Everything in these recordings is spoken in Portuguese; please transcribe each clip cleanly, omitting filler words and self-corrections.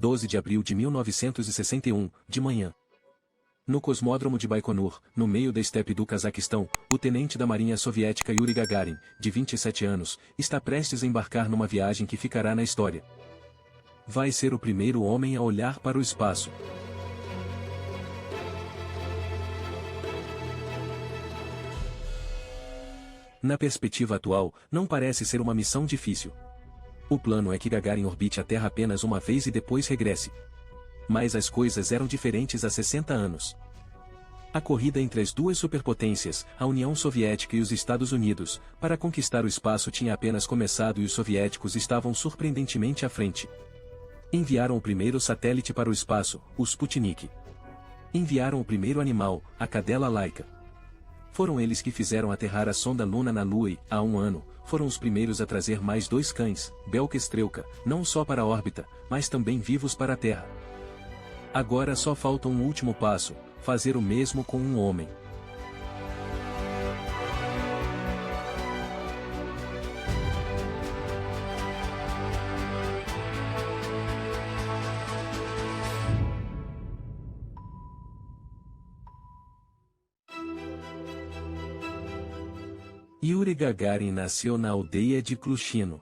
12 de abril de 1961, de manhã. No cosmódromo de Baikonur, no meio da estepe do Cazaquistão, o tenente da Marinha Soviética Yuri Gagarin, de 27 anos, está prestes a embarcar numa viagem que ficará na história. Vai ser o primeiro homem a olhar para o espaço. Na perspectiva atual, não parece ser uma missão difícil. O plano é que Gagarin orbite a Terra apenas uma vez e depois regresse. Mas as coisas eram diferentes há 60 anos. A corrida entre as duas superpotências, a União Soviética e os Estados Unidos, para conquistar o espaço tinha apenas começado e os soviéticos estavam surpreendentemente à frente. Enviaram o primeiro satélite para o espaço, o Sputnik. Enviaram o primeiro animal, a cadela Laika. Foram eles que fizeram aterrar a sonda Luna na Lua e, há um ano, foram os primeiros a trazer mais 2 cães, Belka e Strelka, não só para a órbita, mas também vivos para a Terra. Agora só falta um último passo, fazer o mesmo com um homem. Yuri Gagarin nasceu na aldeia de Klushino.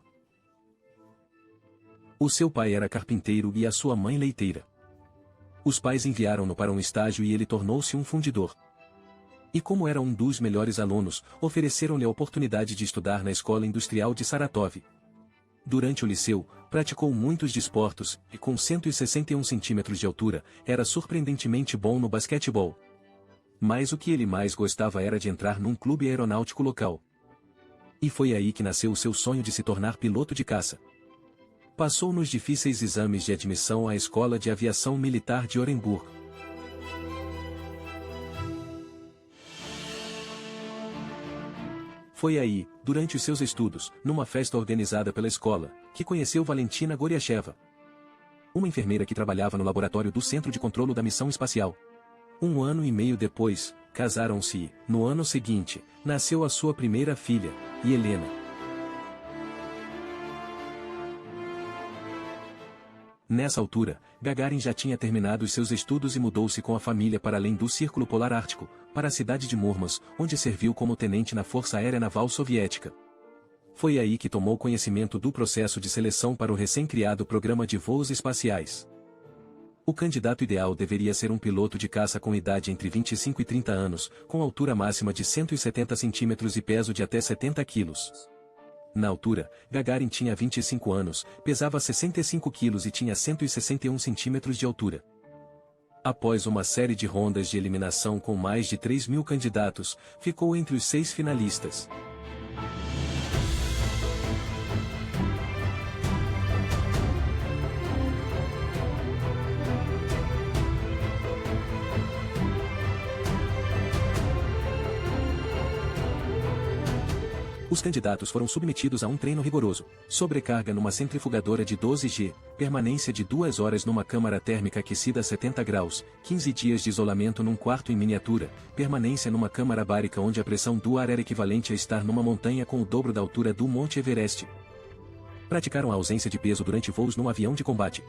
O seu pai era carpinteiro e a sua mãe leiteira. Os pais enviaram-no para um estágio e ele tornou-se um fundidor. E como era um dos melhores alunos, ofereceram-lhe a oportunidade de estudar na Escola Industrial de Saratov. Durante o liceu, praticou muitos desportos e com 161 centímetros de altura, era surpreendentemente bom no basquetebol. Mas o que ele mais gostava era de entrar num clube aeronáutico local. E foi aí que nasceu o seu sonho de se tornar piloto de caça. Passou nos difíceis exames de admissão à Escola de Aviação Militar de Orenburg. Foi aí, durante os seus estudos, numa festa organizada pela escola, que conheceu Valentina Goryacheva, uma enfermeira que trabalhava no laboratório do Centro de Controlo da Missão Espacial. 1 ano e meio depois, casaram-se e, no ano seguinte, nasceu a sua primeira filha, Helena. Nessa altura, Gagarin já tinha terminado os seus estudos e mudou-se com a família para além do Círculo Polar Ártico, para a cidade de Murmansk, onde serviu como tenente na Força Aérea Naval Soviética. Foi aí que tomou conhecimento do processo de seleção para o recém-criado programa de voos espaciais. O candidato ideal deveria ser um piloto de caça com idade entre 25 e 30 anos, com altura máxima de 170 centímetros e peso de até 70 quilos. Na altura, Gagarin tinha 25 anos, pesava 65 quilos e tinha 161 centímetros de altura. Após uma série de rondas de eliminação com mais de 3.000 candidatos, ficou entre os 6 finalistas. Os candidatos foram submetidos a um treino rigoroso, sobrecarga numa centrifugadora de 12 G, permanência de 2 horas numa câmara térmica aquecida a 70 graus, 15 dias de isolamento num quarto em miniatura, permanência numa câmara bárica onde a pressão do ar era equivalente a estar numa montanha com o dobro da altura do Monte Everest. Praticaram a ausência de peso durante voos num avião de combate.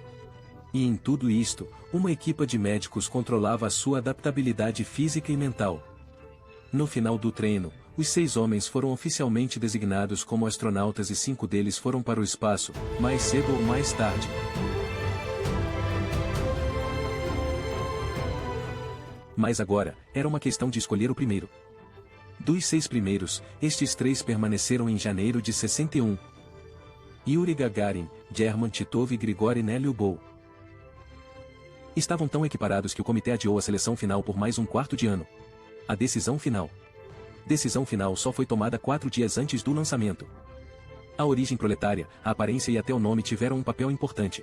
E em tudo isto, uma equipa de médicos controlava a sua adaptabilidade física e mental. No final do treino, os 6 homens foram oficialmente designados como astronautas e 5 deles foram para o espaço, mais cedo ou mais tarde. Mas agora, era uma questão de escolher o primeiro. Dos 6 primeiros, estes 3 permaneceram em janeiro de 61. Yuri Gagarin, German Titov e Grigori Nelyubov. Estavam tão equiparados que o comitê adiou a seleção final por mais um quarto de ano. A decisão final só foi tomada 4 dias antes do lançamento. A origem proletária, a aparência e até o nome tiveram um papel importante.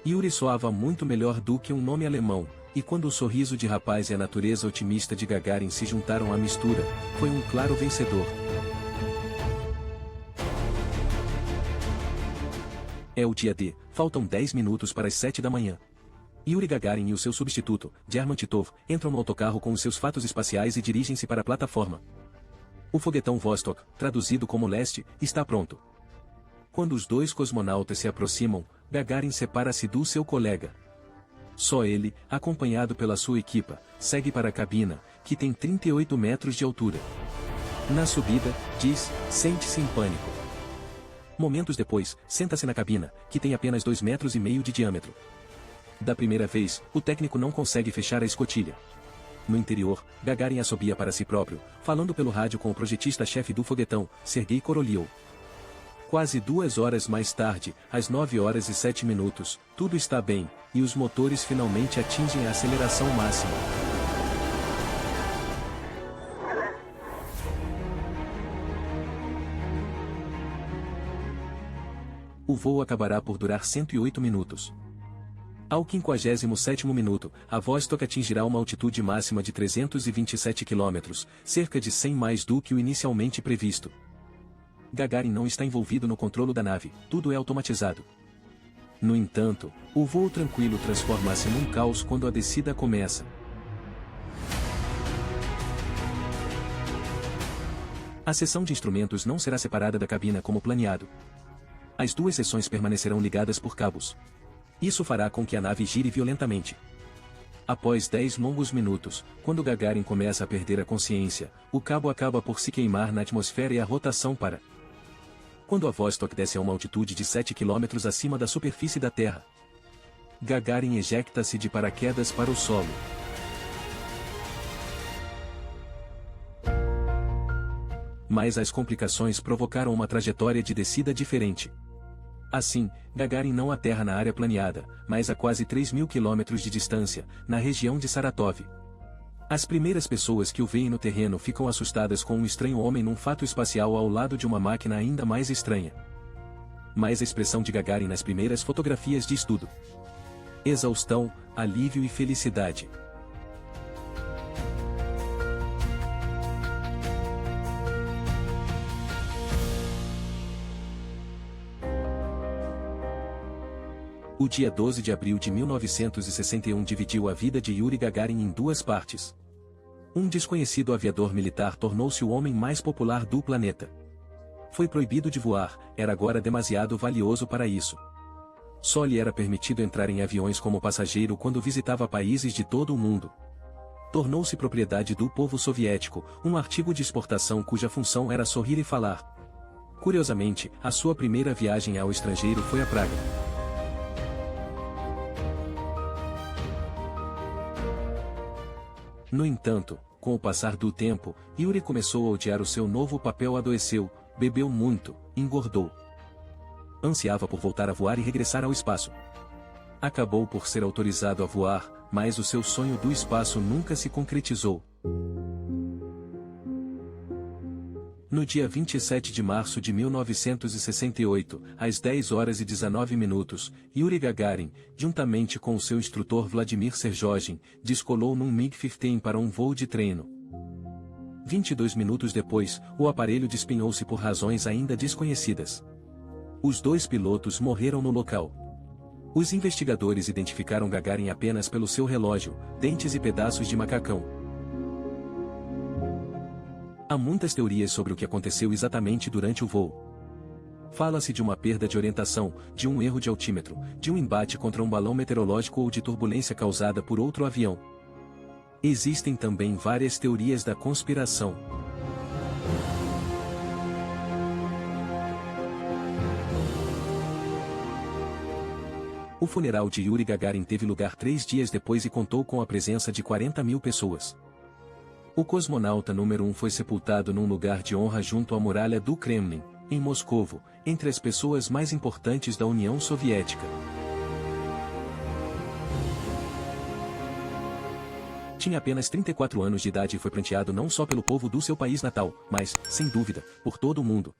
Yuri soava muito melhor do que um nome alemão, e quando o sorriso de rapaz e a natureza otimista de Gagarin se juntaram à mistura, foi um claro vencedor. É o dia D, faltam 10 minutos para as 7 da manhã. Yuri Gagarin e o seu substituto, German Titov, entram no autocarro com os seus fatos espaciais e dirigem-se para a plataforma. O foguetão Vostok, traduzido como Leste, está pronto. Quando os 2 cosmonautas se aproximam, Gagarin separa-se do seu colega. Só ele, acompanhado pela sua equipa, segue para a cabina, que tem 38 metros de altura. Na subida, diz, sente-se em pânico. Momentos depois, senta-se na cabina, que tem apenas 2,5 metros de diâmetro. Da primeira vez, o técnico não consegue fechar a escotilha. No interior, Gagarin assobia para si próprio, falando pelo rádio com o projetista-chefe do foguetão, Sergei Korolev. Quase 2 horas mais tarde, às 9h07, tudo está bem, e os motores finalmente atingem a aceleração máxima. O voo acabará por durar 108 minutos. Ao 57º minuto, a Vostok atingirá uma altitude máxima de 327 km, cerca de 100 mais do que o inicialmente previsto. Gagarin não está envolvido no controle da nave, tudo é automatizado. No entanto, o voo tranquilo transforma-se num caos quando a descida começa. A seção de instrumentos não será separada da cabina como planeado. As 2 seções permanecerão ligadas por cabos. Isso fará com que a nave gire violentamente. Após 10 longos minutos, quando Gagarin começa a perder a consciência, o cabo acaba por se queimar na atmosfera e a rotação para. Quando a Vostok desce a uma altitude de 7 km acima da superfície da Terra, Gagarin ejecta-se de paraquedas para o solo. Mas as complicações provocaram uma trajetória de descida diferente. Assim, Gagarin não aterra na área planeada, mas a quase 3.000 km de distância, na região de Saratov. As primeiras pessoas que o veem no terreno ficam assustadas com um estranho homem num fato espacial ao lado de uma máquina ainda mais estranha. Mas a expressão de Gagarin nas primeiras fotografias diz tudo: exaustão, alívio e felicidade. O dia 12 de abril de 1961 dividiu a vida de Yuri Gagarin em 2 partes. Um desconhecido aviador militar tornou-se o homem mais popular do planeta. Foi proibido de voar, era agora demasiado valioso para isso. Só lhe era permitido entrar em aviões como passageiro quando visitava países de todo o mundo. Tornou-se propriedade do povo soviético, um artigo de exportação cuja função era sorrir e falar. Curiosamente, a sua primeira viagem ao estrangeiro foi a Praga. No entanto, com o passar do tempo, Yuri começou a odiar o seu novo papel, adoeceu, bebeu muito, engordou. Ansiava por voltar a voar e regressar ao espaço. Acabou por ser autorizado a voar, mas o seu sonho do espaço nunca se concretizou. No dia 27 de março de 1968, às 10h19, Yuri Gagarin, juntamente com o seu instrutor Vladimir Sergogin, descolou num MiG-15 para um voo de treino. 22 minutos depois, o aparelho despenhou-se por razões ainda desconhecidas. Os 2 pilotos morreram no local. Os investigadores identificaram Gagarin apenas pelo seu relógio, dentes e pedaços de macacão. Há muitas teorias sobre o que aconteceu exatamente durante o voo. Fala-se de uma perda de orientação, de um erro de altímetro, de um embate contra um balão meteorológico ou de turbulência causada por outro avião. Existem também várias teorias da conspiração. O funeral de Yuri Gagarin teve lugar 3 dias depois e contou com a presença de 40.000 pessoas. O cosmonauta número 1 foi sepultado num lugar de honra junto à muralha do Kremlin, em Moscovo, entre as pessoas mais importantes da União Soviética. Tinha apenas 34 anos de idade e foi pranteado não só pelo povo do seu país natal, mas, sem dúvida, por todo o mundo.